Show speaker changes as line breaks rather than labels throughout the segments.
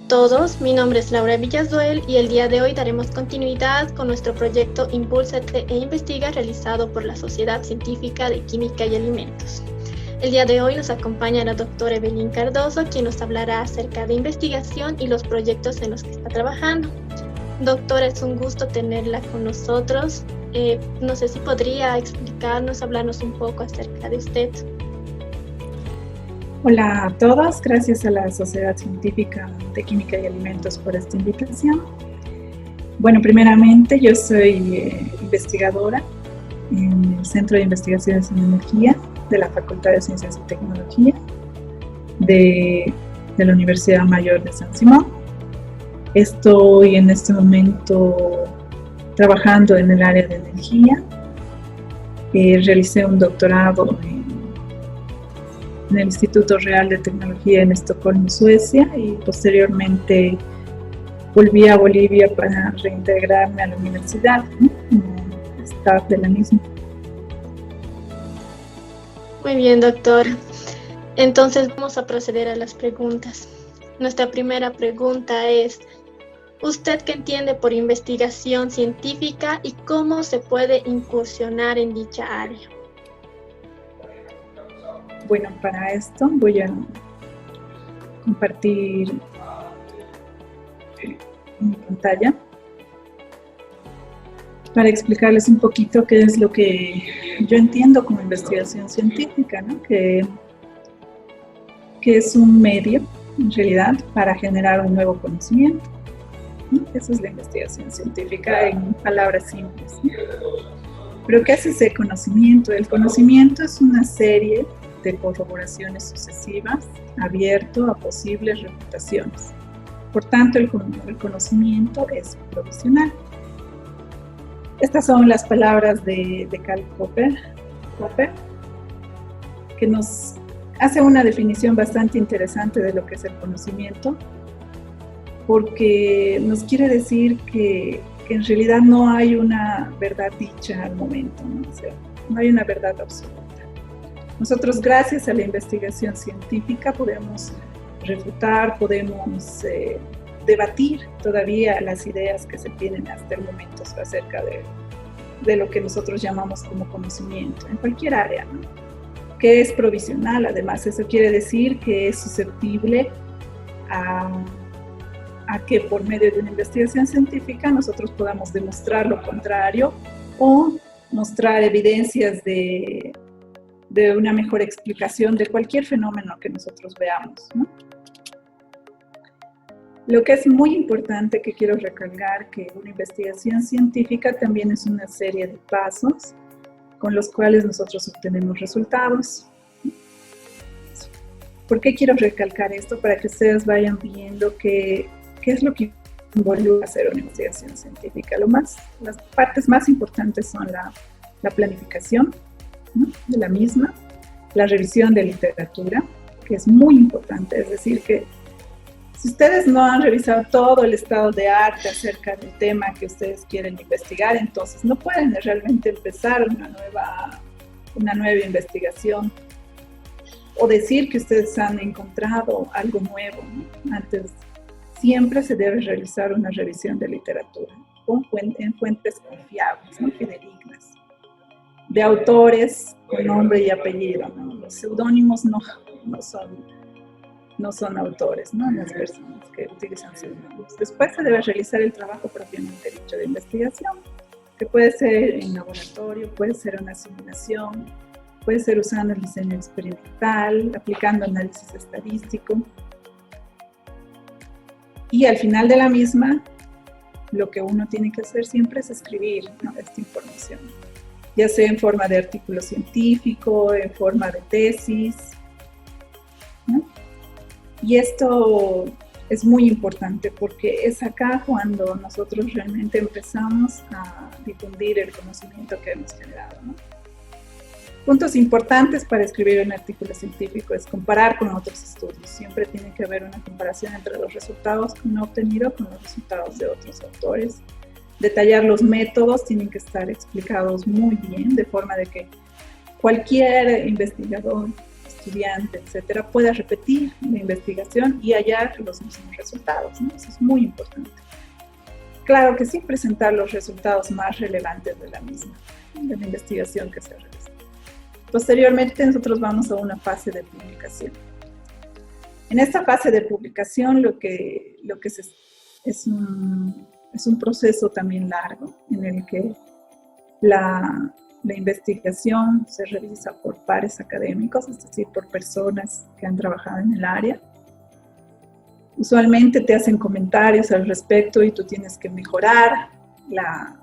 todos, mi nombre es Laura Villasdoel y el día de hoy daremos continuidad con nuestro proyecto Impúlsate e Investiga realizado por la Sociedad Científica de Química y Alimentos. El día de hoy nos acompaña la doctora Evelyn Cardoso, quien nos hablará acerca de investigación y los proyectos en los que está trabajando. Doctora, es un gusto tenerla con nosotros. No sé si podría explicarnos, hablarnos un poco acerca de usted.
Hola a todos, gracias a la Sociedad Científica de Química y Alimentos por esta invitación. Bueno, primeramente yo soy investigadora en el Centro de Investigaciones en Energía de la Facultad de Ciencias y Tecnología de la Universidad Mayor de San Simón. Estoy en este momento trabajando en el área de energía. Realicé un doctorado en el Instituto Real de Tecnología en Estocolmo, Suecia, y posteriormente volví a Bolivia para reintegrarme a la universidad, ¿no? Como staff de la misma.
Muy bien, doctor. Entonces vamos a proceder a las preguntas. Nuestra primera pregunta es: ¿usted qué entiende por investigación científica y cómo se puede incursionar en dicha área?
Bueno, para esto voy a compartir mi pantalla para explicarles un poquito qué es lo que yo entiendo como investigación científica, ¿no? Que es un medio, en realidad, para generar un nuevo conocimiento. ¿Sí? Eso es la investigación científica en palabras simples, ¿sí? Pero ¿qué es ese conocimiento? El conocimiento es una serie de corroboraciones sucesivas abierto a posibles refutaciones. Por tanto, el conocimiento es provisional. Estas son las palabras de Karl Popper, que nos hace una definición bastante interesante de lo que es el conocimiento, porque nos quiere decir que en realidad no hay una verdad dicha al momento, ¿no? O sea, no hay una verdad absoluta. Nosotros, gracias a la investigación científica, podemos refutar, podemos debatir todavía las ideas que se tienen hasta el momento acerca de lo que nosotros llamamos como conocimiento, en cualquier área, ¿no? Que es provisional, además. Eso quiere decir que es susceptible a que por medio de una investigación científica nosotros podamos demostrar lo contrario o mostrar evidencias de una mejor explicación de cualquier fenómeno que nosotros veamos, ¿no? Lo que es muy importante que quiero recalcar, que una investigación científica también es una serie de pasos con los cuales nosotros obtenemos resultados. ¿Por qué quiero recalcar esto? Para que ustedes vayan viendo qué es lo que involucra hacer una investigación científica. Las partes más importantes son la planificación, ¿no? De la misma, la revisión de literatura, que es muy importante. Es decir, que si ustedes no han revisado todo el estado de arte acerca del tema que ustedes quieren investigar, entonces no pueden realmente empezar una nueva investigación o decir que ustedes han encontrado algo nuevo, ¿no? Antes, siempre se debe realizar una revisión de literatura en fuentes confiables, ¿no? Fidedignas, de autores con nombre y apellido, ¿no? Los seudónimos no son autores, ¿no? Las personas que utilizan seudónimos. Después se debe realizar el trabajo propiamente dicho de investigación, que puede ser en laboratorio, puede ser una simulación, puede ser usando el diseño experimental, aplicando análisis estadístico. Y al final de la misma, lo que uno tiene que hacer siempre es escribir, ¿no? Esta información, ya sea en forma de artículo científico, en forma de tesis, ¿no? Y esto es muy importante porque es acá cuando nosotros realmente empezamos a difundir el conocimiento que hemos generado, ¿no? Puntos importantes para escribir un artículo científico es comparar con otros estudios. Siempre tiene que haber una comparación entre los resultados que uno ha obtenido con los resultados de otros autores. Detallar los métodos, tienen que estar explicados muy bien, de forma de que cualquier investigador, estudiante, etcétera, pueda repetir la investigación y hallar los mismos resultados, ¿no? Eso es muy importante. Claro que sí, presentar los resultados más relevantes de la misma, de la investigación que se realiza. Posteriormente, nosotros vamos a una fase de publicación. En esta fase de publicación, es un proceso también largo en el que la investigación se revisa por pares académicos, es decir, por personas que han trabajado en el área. Usualmente te hacen comentarios al respecto y tú tienes que mejorar la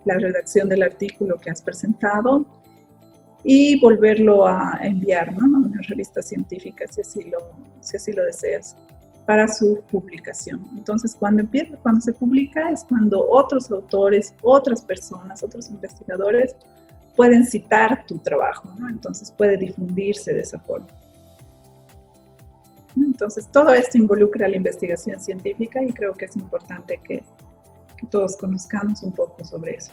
redacción del artículo que has presentado y volverlo a enviar, ¿no?, a una revista científica, si así lo deseas, para su publicación. Entonces, cuando se publica es cuando otros autores, otras personas, otros investigadores pueden citar tu trabajo, ¿no? Entonces puede difundirse de esa forma. Entonces, todo esto involucra la investigación científica y creo que es importante que todos conozcamos un poco sobre eso.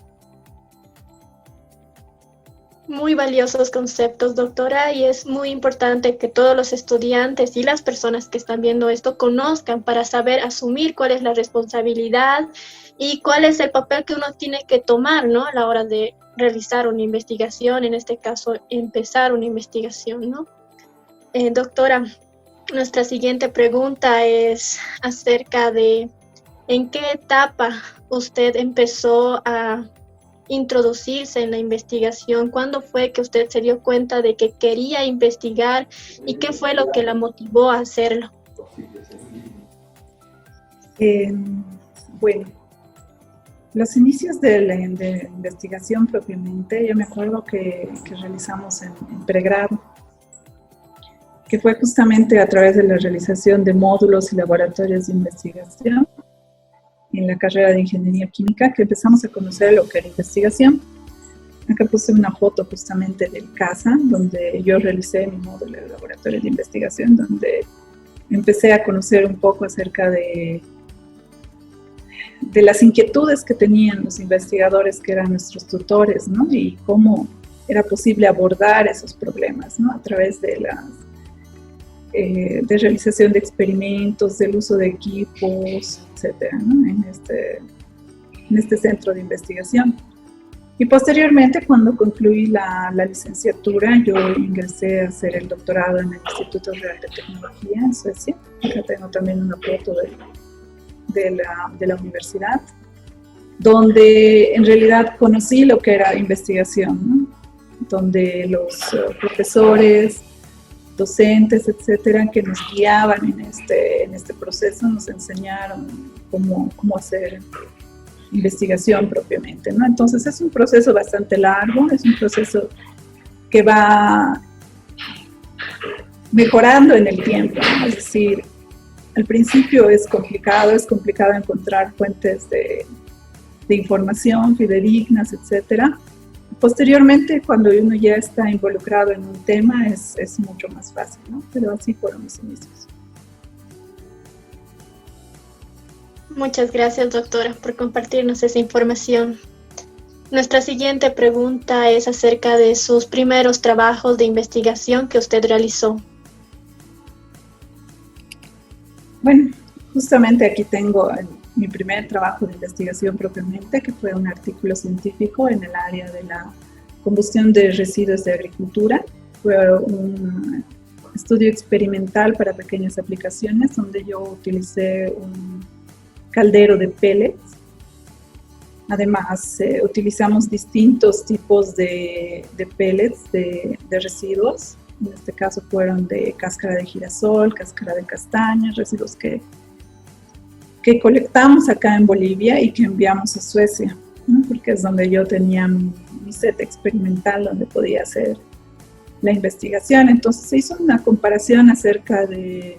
Muy valiosos conceptos, doctora, y es muy importante que todos los estudiantes y las personas que están viendo esto conozcan para saber asumir cuál es la responsabilidad y cuál es el papel que uno tiene que tomar, ¿no?, a la hora de realizar una investigación, en este caso, empezar una investigación, ¿no? Doctora, nuestra siguiente pregunta es acerca de en qué etapa usted empezó a introducirse en la investigación. ¿Cuándo fue que usted se dio cuenta de que quería investigar y qué fue lo que la motivó a hacerlo?
Bueno, los inicios de la investigación propiamente, yo me acuerdo que realizamos en pregrado, que fue justamente a través de la realización de módulos y laboratorios de investigación en la carrera de Ingeniería Química, que empezamos a conocer lo que era investigación. Acá puse una foto justamente del CASA, donde yo realicé mi módulo de laboratorio de investigación, donde empecé a conocer un poco acerca de las inquietudes que tenían los investigadores que eran nuestros tutores, ¿no? Y cómo era posible abordar esos problemas, ¿no?, a través de realización de experimentos, del uso de equipos, etcétera, ¿no?, en este centro de investigación. Y posteriormente, cuando concluí la licenciatura, yo ingresé a hacer el doctorado en el Instituto Real de Tecnología en Suecia. Acá tengo también una foto de la universidad, donde en realidad conocí lo que era investigación, ¿no?, donde los profesores, docentes, etcétera, que nos guiaban en este proceso, nos enseñaron cómo hacer investigación propiamente, ¿no? Entonces es un proceso bastante largo, es un proceso que va mejorando en el tiempo, ¿no? Es decir, al principio es complicado encontrar fuentes de información fidedignas, etcétera. Posteriormente, cuando uno ya está involucrado en un tema, es mucho más fácil, ¿no? Pero así fueron mis inicios.
Muchas gracias, doctora, por compartirnos esa información. Nuestra siguiente pregunta es acerca de sus primeros trabajos de investigación que usted realizó.
Bueno, justamente aquí tengo mi primer trabajo de investigación propiamente, que fue un artículo científico en el área de la combustión de residuos de agricultura. Fue un estudio experimental para pequeñas aplicaciones, donde yo utilicé un caldero de pellets. Además, utilizamos distintos tipos de pellets de residuos. En este caso fueron de cáscara de girasol, cáscara de castaña, residuos que colectamos acá en Bolivia y que enviamos a Suecia, ¿no?, porque es donde yo tenía mi set experimental donde podía hacer la investigación. Entonces se hizo una comparación acerca del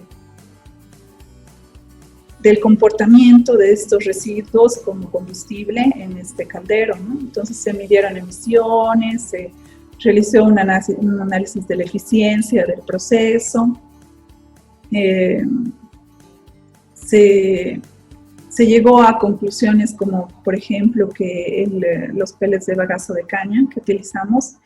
comportamiento de estos residuos como combustible en este caldero, ¿no? Entonces se midieron emisiones, se realizó un análisis de la eficiencia del proceso, se llegó a conclusiones como, por ejemplo, que los pellets de bagazo de caña que utilizamos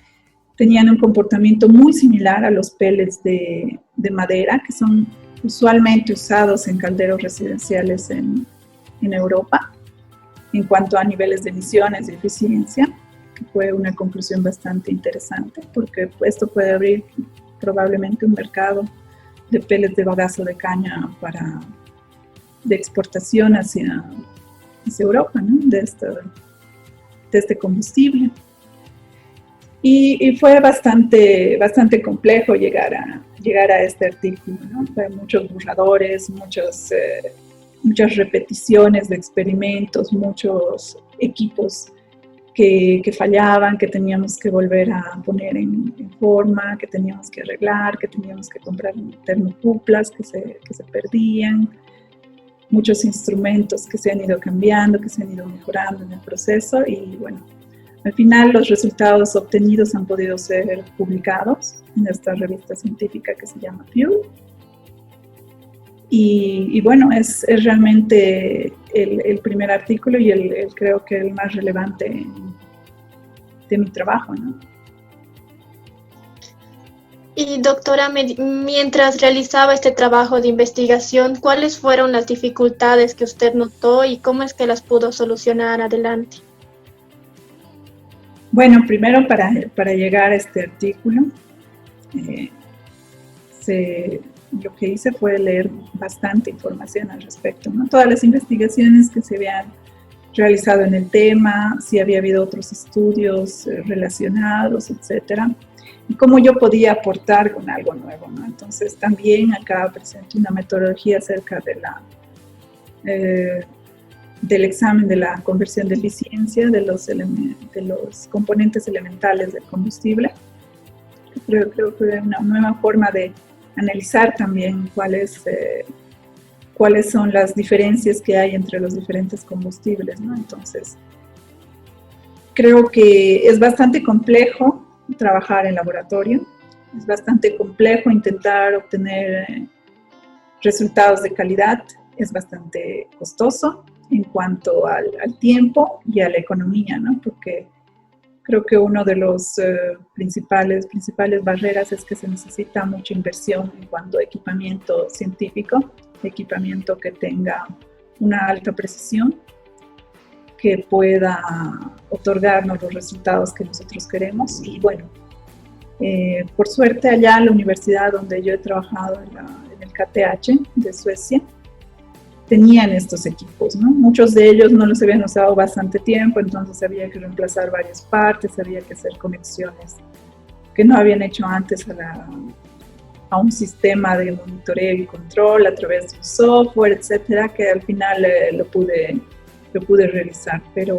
tenían un comportamiento muy similar a los pellets de madera, que son usualmente usados en calderos residenciales en Europa, en cuanto a niveles de emisiones y eficiencia, que fue una conclusión bastante interesante, porque esto puede abrir probablemente un mercado de pellets de bagazo de caña de exportación hacia Europa, ¿no? de este combustible. Y fue bastante complejo llegar a este artículo, ¿no? Fue muchos borradores, muchas repeticiones de experimentos, muchos equipos que fallaban, que teníamos que volver a poner en forma, que teníamos que arreglar, que teníamos que comprar termocuplas que se perdían, muchos instrumentos que se han ido cambiando, que se han ido mejorando en el proceso y bueno, al final los resultados obtenidos han podido ser publicados en esta revista científica que se llama Fuel. Y bueno, es realmente el primer artículo y creo que el más relevante de mi trabajo, ¿no?
Y doctora, mientras realizaba este trabajo de investigación, ¿cuáles fueron las dificultades que usted notó y cómo es que las pudo solucionar adelante?
Bueno, primero para llegar a este artículo, lo que hice fue leer bastante información al respecto, ¿no? Todas las investigaciones que se habían realizado en el tema, si había habido otros estudios relacionados, etcétera, y cómo yo podía aportar con algo nuevo, ¿no? Entonces también acá presento una metodología acerca del examen de la conversión de eficiencia de los componentes elementales del combustible. Creo que es una nueva forma de analizar también cuáles son las diferencias que hay entre los diferentes combustibles, ¿no? Entonces, creo que es bastante complejo trabajar en laboratorio, es bastante complejo intentar obtener resultados de calidad, es bastante costoso en cuanto al tiempo y a la economía, ¿no? Porque creo que uno de los principales barreras es que se necesita mucha inversión en cuanto a equipamiento científico, equipamiento que tenga una alta precisión, que pueda otorgarnos los resultados que nosotros queremos. Y bueno, por suerte allá en la universidad donde yo he trabajado, en el KTH de Suecia, tenían estos equipos, ¿no? Muchos de ellos no los habían usado bastante tiempo, entonces había que reemplazar varias partes, había que hacer conexiones que no habían hecho antes a un sistema de monitoreo y control a través de un software, etcétera, que al final lo pude realizar. Pero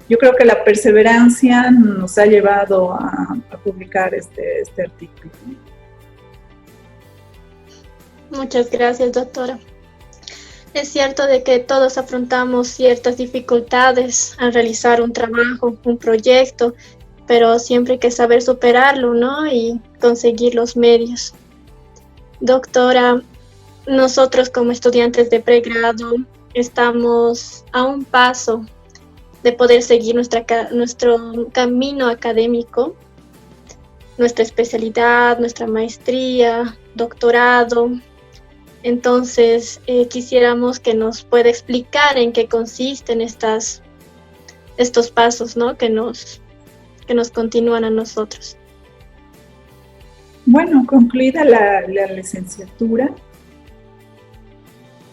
yo creo que la perseverancia nos ha llevado a publicar este artículo.
Muchas gracias, doctora. Es cierto de que todos afrontamos ciertas dificultades al realizar un trabajo, un proyecto, pero siempre hay que saber superarlo, ¿no? Y conseguir los medios. Doctora, nosotros como estudiantes de pregrado estamos a un paso de poder seguir nuestro camino académico, nuestra especialidad, nuestra maestría, doctorado. Entonces, quisiéramos que nos pueda explicar en qué consisten estos pasos, ¿no? que nos continúan a nosotros.
Bueno, concluida la licenciatura,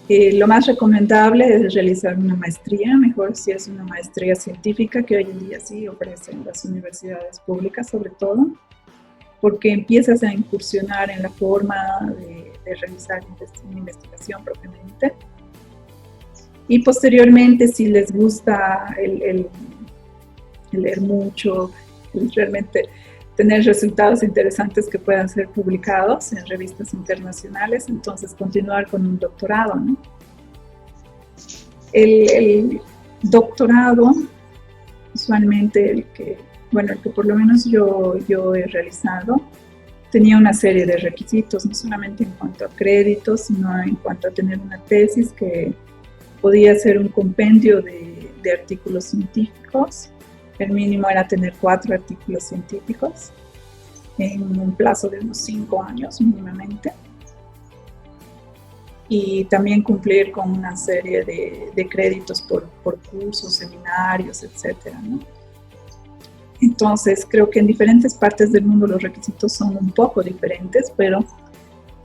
lo más recomendable es realizar una maestría, mejor si es una maestría científica, que hoy en día sí ofrecen las universidades públicas sobre todo, porque empiezas a incursionar en la forma de realizar una investigación propiamente. Y posteriormente, si les gusta el leer mucho, realmente tener resultados interesantes que puedan ser publicados en revistas internacionales, entonces continuar con un doctorado, ¿no? El doctorado, usualmente el que por lo menos yo he realizado, tenía una serie de requisitos, no solamente en cuanto a créditos, sino en cuanto a tener una tesis que podía ser un compendio de artículos científicos El mínimo era tener 4 artículos científicos en un plazo de unos 5 años mínimamente. Y también cumplir con una serie de créditos por cursos, seminarios, etcétera, ¿no? Entonces, creo que en diferentes partes del mundo los requisitos son un poco diferentes, pero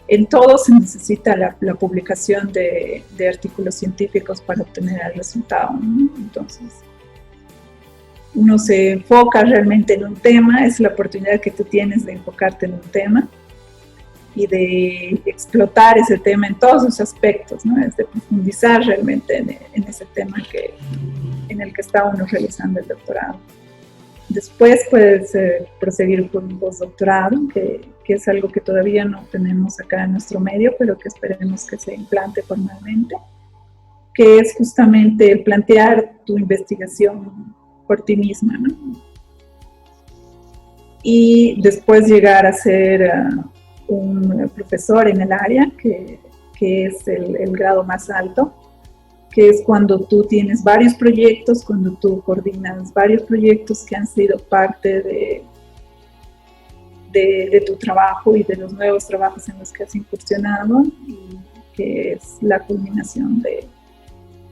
en todo se necesita la publicación de artículos científicos para obtener el resultado, ¿no? Entonces, uno se enfoca realmente en un tema, es la oportunidad que tú tienes de enfocarte en un tema y de explotar ese tema en todos sus aspectos, ¿no? Es de profundizar realmente en ese tema en el que está uno realizando el doctorado. Después puedes proseguir por un postdoctorado, que es algo que todavía no tenemos acá en nuestro medio, pero que esperemos que se implante formalmente, que es justamente el plantear tu investigación por ti misma, ¿no? Y después llegar a ser un profesor en el área, que es el grado más alto, que es cuando tú tienes varios proyectos, cuando tú coordinas varios proyectos que han sido parte de tu trabajo y de los nuevos trabajos en los que has incursionado, y que es la culminación de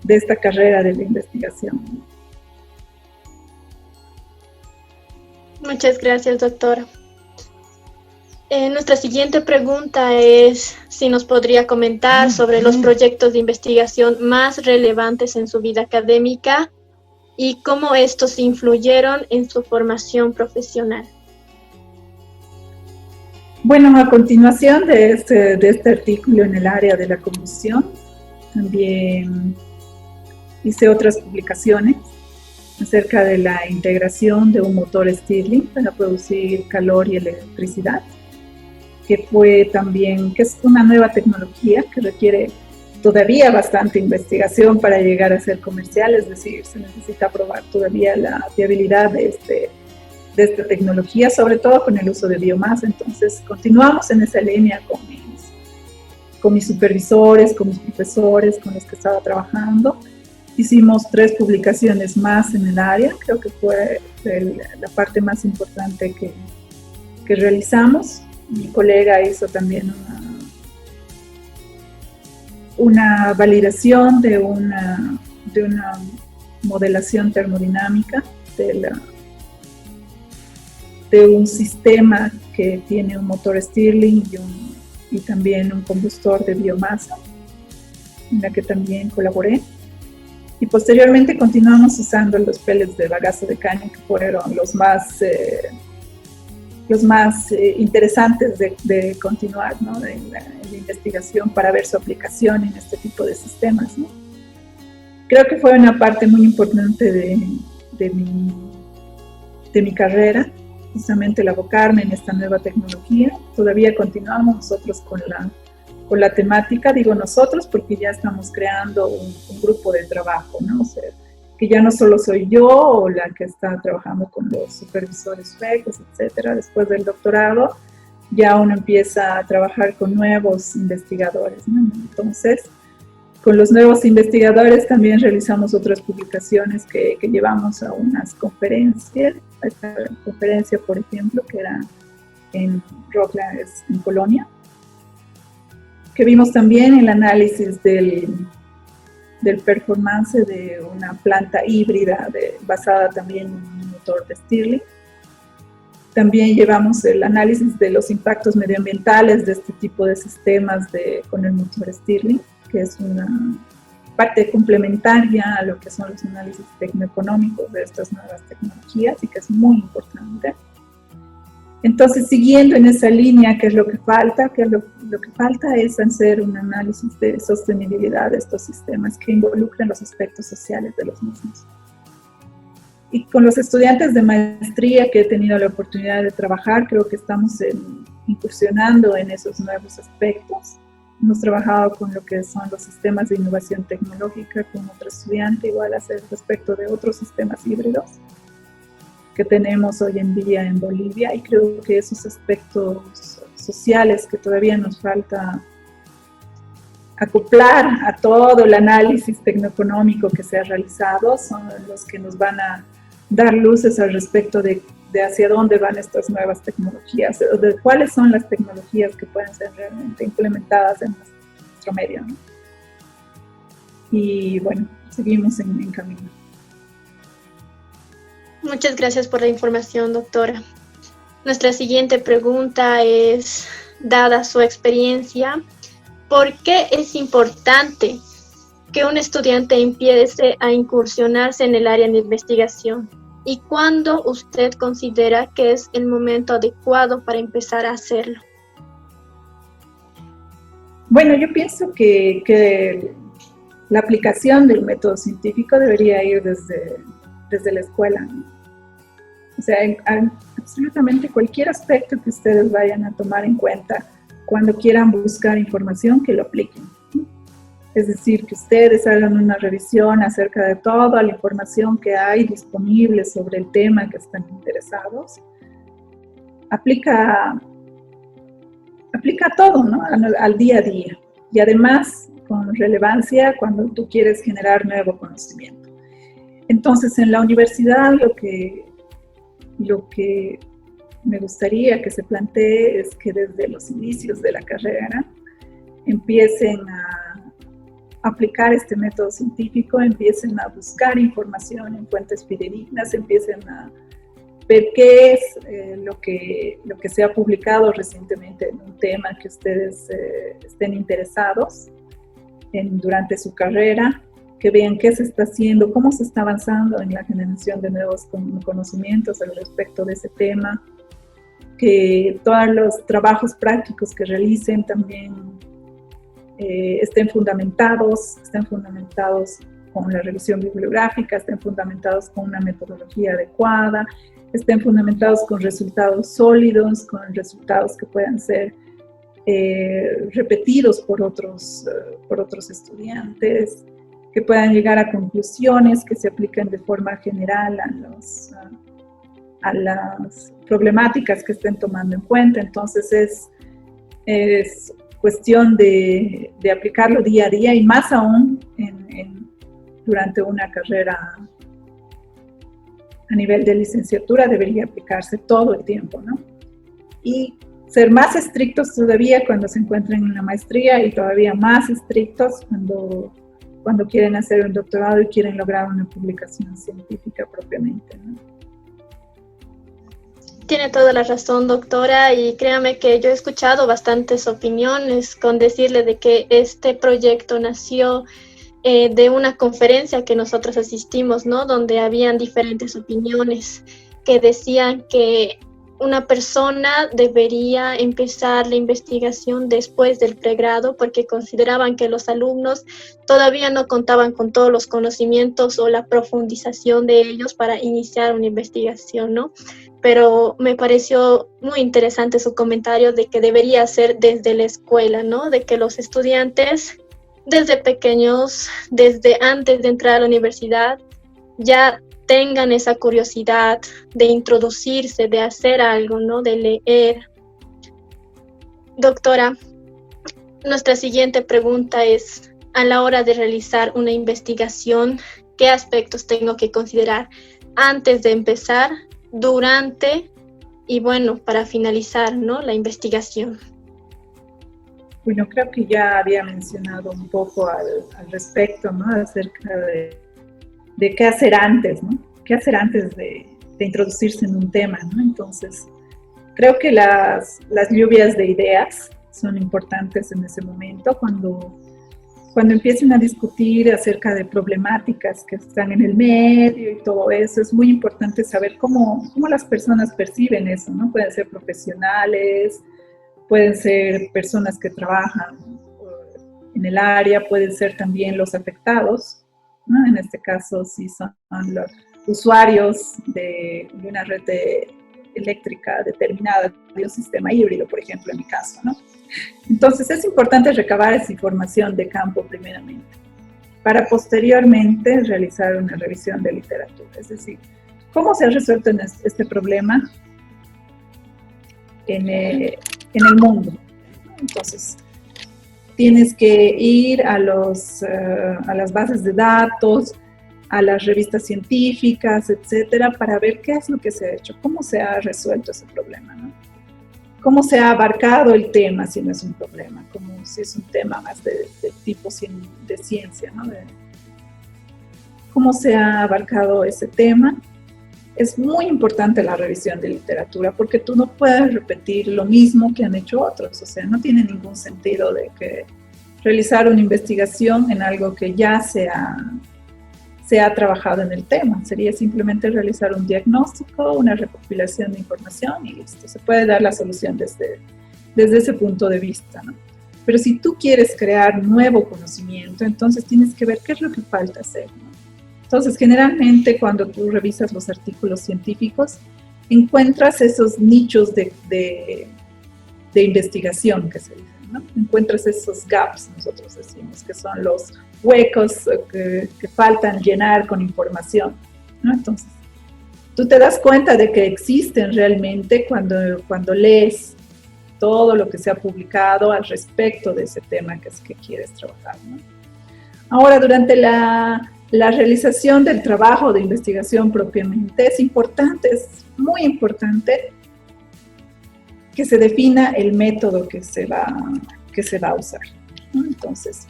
esta carrera de la investigación.
Muchas gracias, doctora. Nuestra siguiente pregunta es si nos podría comentar sobre los proyectos de investigación más relevantes en su vida académica y cómo estos influyeron en su formación profesional.
Bueno, a continuación de este artículo en el área de la combustión, también hice otras publicaciones acerca de la integración de un motor Stirling para producir calor y electricidad, que es una nueva tecnología que requiere todavía bastante investigación para llegar a ser comercial, es decir, se necesita probar todavía la viabilidad de esta tecnología, sobre todo con el uso de biomasa. Entonces, continuamos en esa línea con mis supervisores, con mis profesores, con los que estaba trabajando. Hicimos 3 publicaciones más en el área, creo que fue la parte más importante que realizamos. Mi colega hizo también una validación de una modelación termodinámica de un sistema que tiene un motor Stirling y también un combustor de biomasa, en la que también colaboré. Y posteriormente continuamos usando los pellets de bagazo de caña, que fueron los más interesantes de continuar, ¿no? de la investigación para ver su aplicación en este tipo de sistemas, ¿no? Creo que fue una parte muy importante de mi carrera, justamente el abocarme en esta nueva tecnología. Todavía continuamos nosotros con la temática, digo nosotros porque ya estamos creando un grupo de trabajo, ¿no? O sea, que ya no solo soy yo o la que está trabajando con los supervisores suecos, etcétera. Después del doctorado ya uno empieza a trabajar con nuevos investigadores, ¿no? Entonces, con los nuevos investigadores también realizamos otras publicaciones que llevamos a unas conferencias. Esta conferencia, por ejemplo, que era en Rockland, en Polonia, que vimos también el análisis del performance de una planta híbrida basada también en un motor de Stirling. También llevamos el análisis de los impactos medioambientales de este tipo de sistemas con el motor Stirling, que es una parte complementaria a lo que son los análisis tecnoeconómicos de estas nuevas tecnologías y que es muy importante. Entonces, siguiendo en esa línea, ¿qué es lo que falta? Lo que falta es hacer un análisis de sostenibilidad de estos sistemas que involucren los aspectos sociales de los mismos. Y con los estudiantes de maestría que he tenido la oportunidad de trabajar, creo que estamos incursionando en esos nuevos aspectos. Hemos trabajado con lo que son los sistemas de innovación tecnológica con otro estudiante, igual hacer respecto de otros sistemas híbridos que tenemos hoy en día en Bolivia, y creo que esos aspectos sociales que todavía nos falta acoplar a todo el análisis tecnoeconómico que se ha realizado son los que nos van a dar luces al respecto de hacia dónde van estas nuevas tecnologías, o de cuáles son las tecnologías que pueden ser realmente implementadas en nuestro medio, ¿no? Y bueno, seguimos en camino.
Muchas gracias por la información, doctora. Nuestra siguiente pregunta es, dada su experiencia, ¿por qué es importante que un estudiante empiece a incursionarse en el área de investigación? ¿Y cuándo usted considera que es el momento adecuado para empezar a hacerlo?
Bueno, yo pienso que la aplicación del método científico debería ir desde la escuela, ¿no? O sea, absolutamente cualquier aspecto que ustedes vayan a tomar en cuenta cuando quieran buscar información, que lo apliquen, ¿no? Es decir, que ustedes hagan una revisión acerca de toda la información que hay disponible sobre el tema que están interesados. Aplica todo, ¿no? Al día a día. Y además, con relevancia cuando tú quieres generar nuevo conocimiento. Entonces, en la universidad lo que me gustaría que se plantee es que desde los inicios de la carrera empiecen a aplicar este método científico, empiecen a buscar información en fuentes fidedignas, empiecen a ver qué es lo que se ha publicado recientemente en un tema que ustedes estén interesados durante su carrera, que vean qué se está haciendo, cómo se está avanzando en la generación de nuevos conocimientos al respecto de ese tema, que todos los trabajos prácticos que realicen también estén fundamentados con la revisión bibliográfica, estén fundamentados con una metodología adecuada, estén fundamentados con resultados sólidos, con resultados que puedan ser repetidos por otros estudiantes, que puedan llegar a conclusiones que se apliquen de forma general a las problemáticas que estén tomando en cuenta. Entonces es cuestión de aplicarlo día a día y más aún durante una carrera a nivel de licenciatura debería aplicarse todo el tiempo, ¿no? Y ser más estrictos todavía cuando se encuentran en la maestría y todavía más estrictos cuando quieren hacer un doctorado y quieren lograr una publicación científica propiamente, ¿no?
Tiene toda la razón, doctora, y créame que yo he escuchado bastantes opiniones con decirle de que este proyecto nació de una conferencia que nosotros asistimos, ¿no? Donde habían diferentes opiniones que decían que una persona debería empezar la investigación después del pregrado porque consideraban que los alumnos todavía no contaban con todos los conocimientos o la profundización de ellos para iniciar una investigación, ¿no? Pero me pareció muy interesante su comentario de que debería ser desde la escuela, ¿no? De que los estudiantes desde pequeños, desde antes de entrar a la universidad, ya tengan esa curiosidad de introducirse, de hacer algo, ¿no? De leer. Doctora, nuestra siguiente pregunta es, a la hora de realizar una investigación, ¿qué aspectos tengo que considerar antes de empezar, durante y, bueno, para finalizar, ¿no? La investigación?
Bueno, creo que ya había mencionado un poco al respecto, ¿no? Acerca de qué hacer antes, ¿no? ¿Qué hacer antes de introducirse en un tema, ¿no? Entonces, creo que las lluvias de ideas son importantes en ese momento, cuando empiecen a discutir acerca de problemáticas que están en el medio y todo eso. Es muy importante saber cómo las personas perciben eso, ¿no? Pueden ser profesionales, pueden ser personas que trabajan en el área, pueden ser también los afectados, ¿no? En este caso, sí son los usuarios de una red eléctrica determinada, de un sistema híbrido, por ejemplo, en mi caso, ¿no? Entonces, es importante recabar esa información de campo primeramente, para posteriormente realizar una revisión de literatura. Es decir, ¿cómo se ha resuelto este problema en el mundo? Entonces, tienes que ir a las bases de datos, a las revistas científicas, etcétera, para ver qué es lo que se ha hecho, cómo se ha resuelto ese problema, ¿no? Cómo se ha abarcado el tema si no es un problema, como si es un tema más de tipo de ciencia, ¿no? Cómo se ha abarcado ese tema. Es muy importante la revisión de literatura porque tú no puedes repetir lo mismo que han hecho otros, o sea, no tiene ningún sentido de que realizar una investigación en algo que ya se ha trabajado en el tema. Sería simplemente realizar un diagnóstico, una recopilación de información y listo. Se puede dar la solución desde ese punto de vista, ¿no? Pero si tú quieres crear nuevo conocimiento, entonces tienes que ver qué es lo que falta hacer, ¿no? Entonces, generalmente cuando tú revisas los artículos científicos, encuentras esos nichos de investigación que se dicen, ¿no? Encuentras esos gaps, nosotros decimos, que son los huecos que faltan llenar con información, ¿no? Entonces, tú te das cuenta de que existen realmente cuando lees todo lo que se ha publicado al respecto de ese tema que quieres trabajar, ¿no? Ahora, durante la realización del trabajo de investigación propiamente, es muy importante que se defina el método que se va a usar, ¿no? Entonces,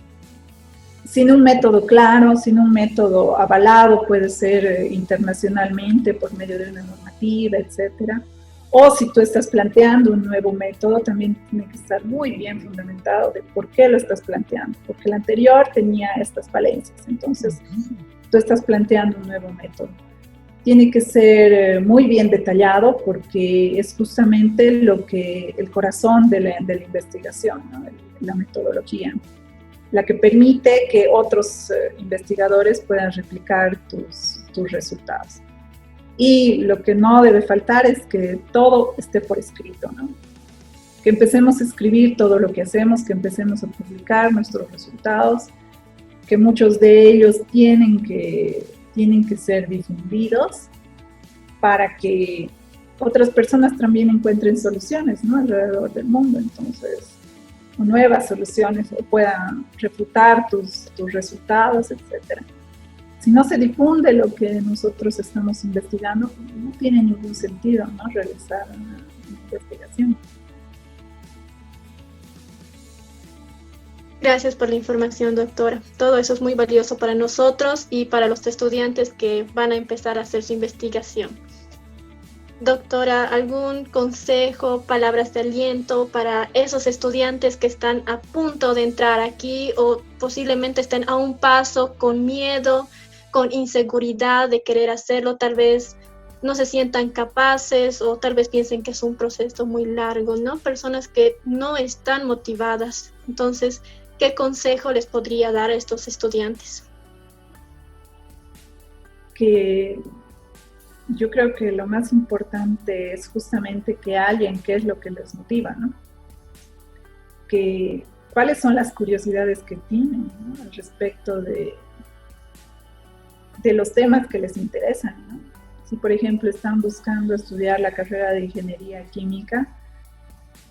sin un método claro, sin un método avalado, puede ser internacionalmente por medio de una normativa, etcétera. O si tú estás planteando un nuevo método, también tiene que estar muy bien fundamentado de por qué lo estás planteando, porque el anterior tenía estas falencias, entonces tú estás planteando un nuevo método. Tiene que ser muy bien detallado porque es justamente el corazón de la investigación, ¿no? La metodología, la que permite que otros investigadores puedan replicar tus resultados. Y lo que no debe faltar es que todo esté por escrito, ¿no? Que empecemos a escribir todo lo que hacemos, que empecemos a publicar nuestros resultados, que muchos de ellos tienen que ser difundidos para que otras personas también encuentren soluciones, ¿no? Alrededor del mundo, entonces, o nuevas soluciones, o puedan refutar tus resultados, etcétera. Si no se difunde lo que nosotros estamos investigando, no tiene ningún sentido, ¿no? Realizar una investigación.
Gracias por la información, doctora. Todo eso es muy valioso para nosotros y para los estudiantes que van a empezar a hacer su investigación. Doctora, ¿algún consejo, palabras de aliento para esos estudiantes que están a punto de entrar aquí o posiblemente estén a un paso con miedo, con inseguridad de querer hacerlo? Tal vez no se sientan capaces o tal vez piensen que es un proceso muy largo, ¿no? Personas que no están motivadas. Entonces, ¿qué consejo les podría dar a estos estudiantes?
Que yo creo que lo más importante es justamente que hallen qué es lo que les motiva, ¿no? Cuáles son las curiosidades que tienen, ¿no? Al respecto de los temas que les interesan, ¿no? Si, por ejemplo, están buscando estudiar la carrera de ingeniería química,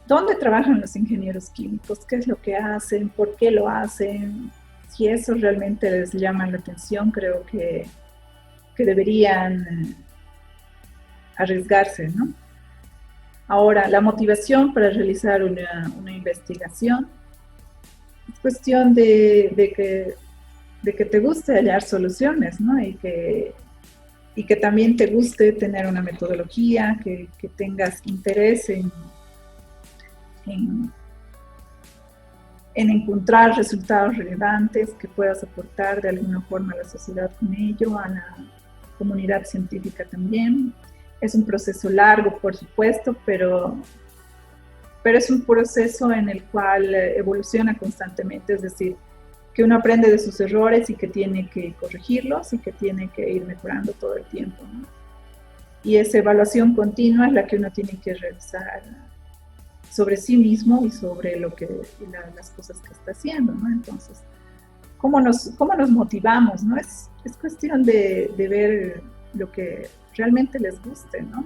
¿dónde trabajan los ingenieros químicos? ¿Qué es lo que hacen? ¿Por qué lo hacen? Si eso realmente les llama la atención, creo que deberían arriesgarse, ¿no? Ahora, la motivación para realizar una investigación es cuestión de que te guste hallar soluciones, ¿no? Y que también te guste tener una metodología, que tengas interés en encontrar resultados relevantes, que puedas aportar de alguna forma a la sociedad con ello, a la comunidad científica también. Es un proceso largo, por supuesto, pero es un proceso en el cual evoluciona constantemente, es decir, que uno aprende de sus errores y que tiene que corregirlos y que tiene que ir mejorando todo el tiempo, ¿no? Y esa evaluación continua es la que uno tiene que realizar sobre sí mismo y sobre las cosas que está haciendo, ¿no? Entonces, ¿cómo nos motivamos, ¿no? Es cuestión de ver lo que realmente les guste, ¿no?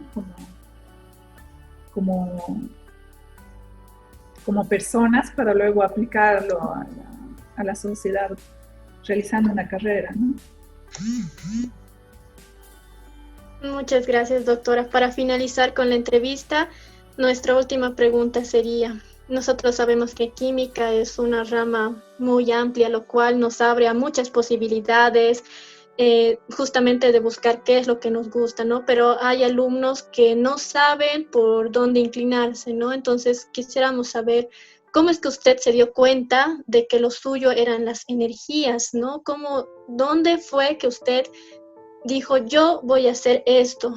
Como personas para luego aplicarlo a la sociedad realizando una carrera, ¿no?
Muchas gracias, doctora. Para finalizar con la entrevista, nuestra última pregunta sería, nosotros sabemos que química es una rama muy amplia, lo cual nos abre a muchas posibilidades, justamente de buscar qué es lo que nos gusta, ¿no? Pero hay alumnos que no saben por dónde inclinarse, ¿no? Entonces, quisiéramos saber cómo es que usted se dio cuenta de que lo suyo eran las energías, ¿no? ¿Dónde fue que usted dijo, yo voy a hacer esto?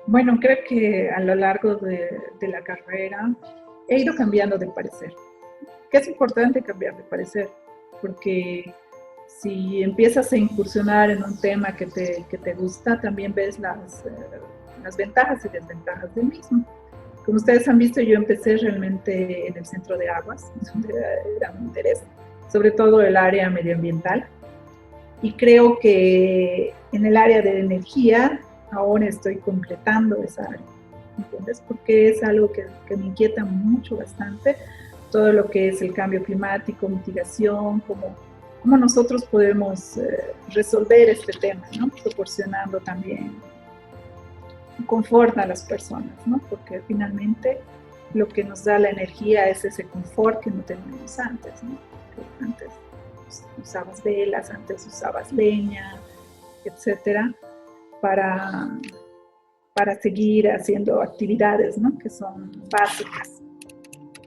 Bueno, creo que a lo largo de la carrera he ido cambiando de parecer. Que es importante cambiar de parecer, porque si empiezas a incursionar en un tema que te gusta, también ves las ventajas y desventajas del mismo. Como ustedes han visto, yo empecé realmente en el centro de aguas, donde era mi interés, sobre todo el área medioambiental. Y creo que en el área de energía ahora estoy concretando esa área, ¿entiendes? Porque es algo que me inquieta mucho, bastante, todo lo que es el cambio climático, mitigación, cómo nosotros podemos resolver este tema, ¿no? Proporcionando también confort a las personas, ¿no? Porque finalmente lo que nos da la energía es ese confort que no teníamos antes, ¿no? Que antes usabas velas, antes usabas leña, etcétera, para seguir haciendo actividades, ¿no? Que son básicas,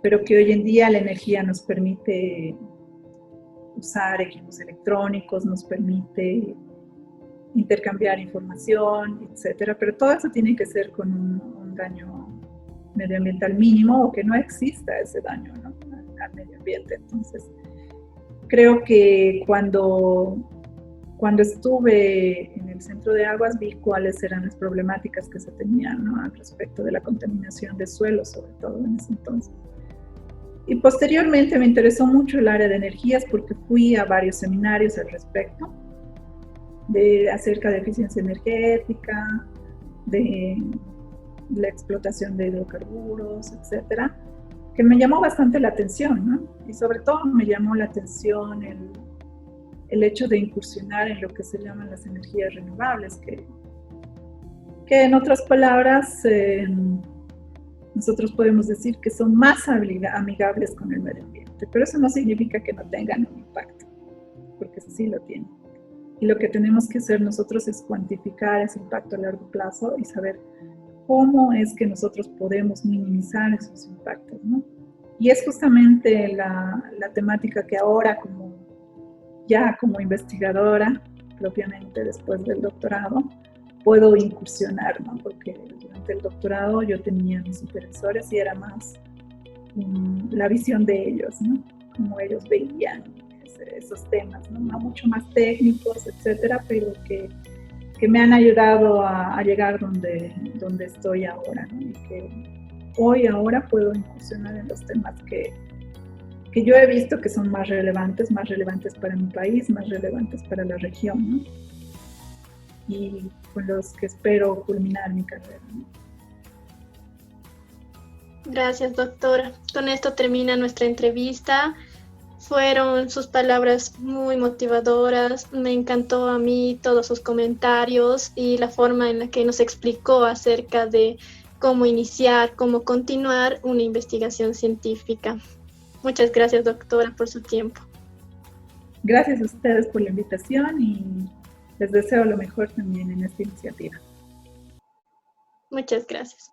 pero que hoy en día la energía nos permite usar equipos electrónicos, nos permite intercambiar información, etcétera, pero todo eso tiene que ser con un daño medioambiental mínimo o que no exista ese daño, ¿no? al medio ambiente. Entonces, creo que cuando estuve en el centro de aguas vi cuáles eran las problemáticas que se tenían, ¿no? Al respecto de la contaminación de suelo, sobre todo en ese entonces. Y posteriormente me interesó mucho el área de energías porque fui a varios seminarios al respecto, acerca de eficiencia energética, de la explotación de hidrocarburos, etcétera, que me llamó bastante la atención, ¿no? Y sobre todo me llamó la atención el hecho de incursionar en lo que se llaman las energías renovables, que en otras palabras nosotros podemos decir que son más amigables con el medio ambiente, pero eso no significa que no tengan un impacto, porque sí lo tienen. Y lo que tenemos que hacer nosotros es cuantificar ese impacto a largo plazo y saber cómo es que nosotros podemos minimizar esos impactos, ¿no? Y es justamente la temática que ahora, como investigadora, propiamente después del doctorado, puedo incursionar, ¿no? Porque durante el doctorado yo tenía mis supervisores y era más la visión de ellos, ¿no? Cómo ellos veían esos temas, ¿no? Mucho más técnicos, etcétera, pero que me han ayudado a llegar donde estoy ahora, ¿no? Y que ahora puedo incursionar en los temas que yo he visto que son más relevantes para mi país, más relevantes para la región, ¿no? Y con los que espero culminar mi carrera, ¿no?
Gracias, doctora. Con esto termina nuestra entrevista. Fueron sus palabras muy motivadoras. Me encantó a mí todos sus comentarios y la forma en la que nos explicó acerca de cómo iniciar, cómo continuar una investigación científica. Muchas gracias, doctora, por su tiempo.
Gracias a ustedes por la invitación y les deseo lo mejor también en esta iniciativa.
Muchas gracias.